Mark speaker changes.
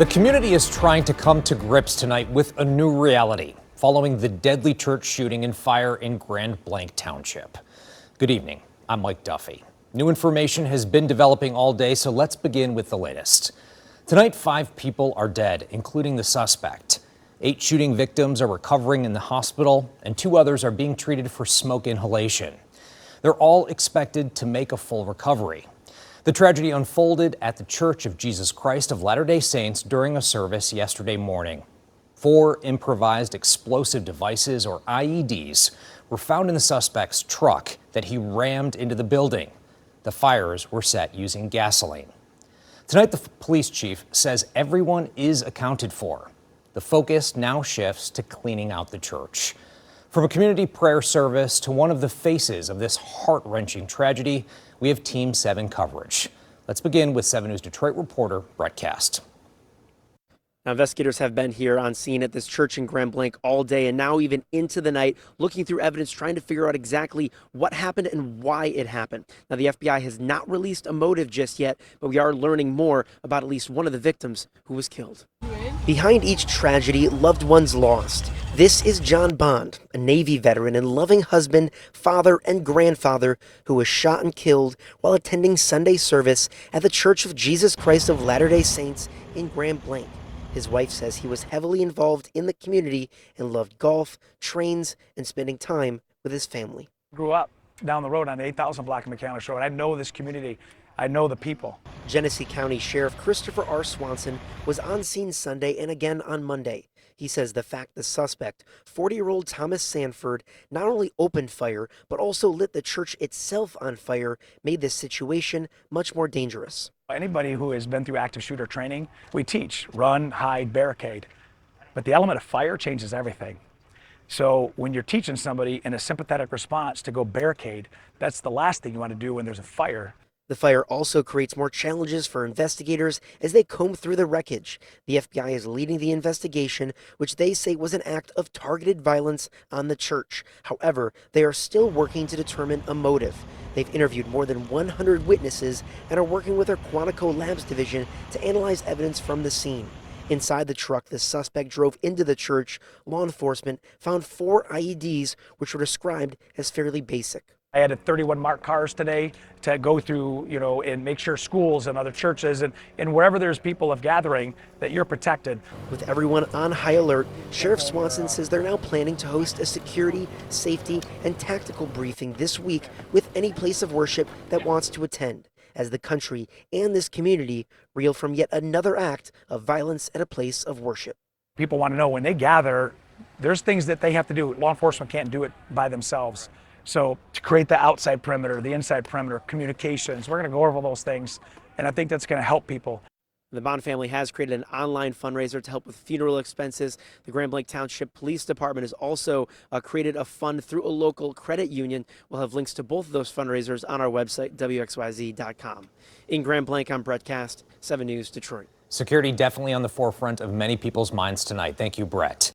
Speaker 1: The community is trying to come to grips tonight with a new reality following the deadly church shooting and fire in Grand Blanc Township. Good evening. I'm Mike Duffy. New information has been developing all day, so let's begin with the latest. Tonight, 5 people are dead, including the suspect. 8 shooting victims are recovering in the hospital, and 2 others are being treated for smoke inhalation. They're all expected to make a full recovery. The tragedy unfolded at the Church of Jesus Christ of Latter-day Saints during a service yesterday morning. 4 improvised explosive devices, or IEDs, were found in the suspect's truck that he rammed into the building. The fires were set using gasoline. Tonight, the police chief says everyone is accounted for. The focus now shifts to cleaning out the church. From a community prayer service to one of the faces of this heart-wrenching tragedy, we have Team 7 coverage. Let's begin with 7 News Detroit reporter Brett Cast.
Speaker 2: Now, investigators have been here on scene at this church in Grand Blanc all day and now even into the night, looking through evidence, trying to figure out exactly what happened and why it happened. Now, the FBI has not released a motive just yet, but we are learning more about at least one of the victims who was killed. Behind each tragedy, loved ones lost. This is John Bond, a Navy veteran and loving husband, father, and grandfather who was shot and killed while attending Sunday service at the Church of Jesus Christ of Latter-day Saints in Grand Blanc. His wife says he was heavily involved in the community and loved golf, trains, and spending time with his family.
Speaker 3: Grew up down the road on the 8000 block of McCandless Road. I know this community. I know the people.
Speaker 2: Genesee County Sheriff Christopher R. Swanson was on scene Sunday and again on Monday. He says the fact the suspect, 40-year-old Thomas Sanford, not only opened fire, but also lit the church itself on fire made this situation much more dangerous.
Speaker 3: Anybody who has been through active shooter training, we teach run, hide, barricade. But the element of fire changes everything. So when you're teaching somebody in a sympathetic response to go barricade, that's the last thing you want to do when there's a fire.
Speaker 2: The fire also creates more challenges for investigators as they comb through the wreckage. The FBI is leading the investigation, which they say was an act of targeted violence on the church. However, they are still working to determine a motive. They've interviewed more than 100 witnesses and are working with their Quantico Labs division to analyze evidence from the scene. Inside the truck the suspect drove into the church, law enforcement found 4 IEDs, which were described as fairly basic.
Speaker 3: I added 31 marked cars today to go through, and make sure schools and other churches and wherever there's people of gathering that you're protected.
Speaker 2: With everyone on high alert, Sheriff Swanson says they're now planning to host a security, safety, and tactical briefing this week with any place of worship that wants to attend, as the country and this community reel from yet another act of violence at a place of worship.
Speaker 3: People want to know when they gather, there's things that they have to do. Law enforcement can't do it by themselves. So to create the outside perimeter, the inside perimeter, communications, we're going to go over those things, and I think that's going to help people.
Speaker 2: The Bond family has created an online fundraiser to help with funeral expenses. The Grand Blanc Township Police Department has also created a fund through a local credit union. We'll have links to both of those fundraisers on our website, WXYZ.com. In Grand Blanc, I'm Brett Cast, 7 News Detroit.
Speaker 1: Security definitely on the forefront of many people's minds tonight. Thank you, Brett.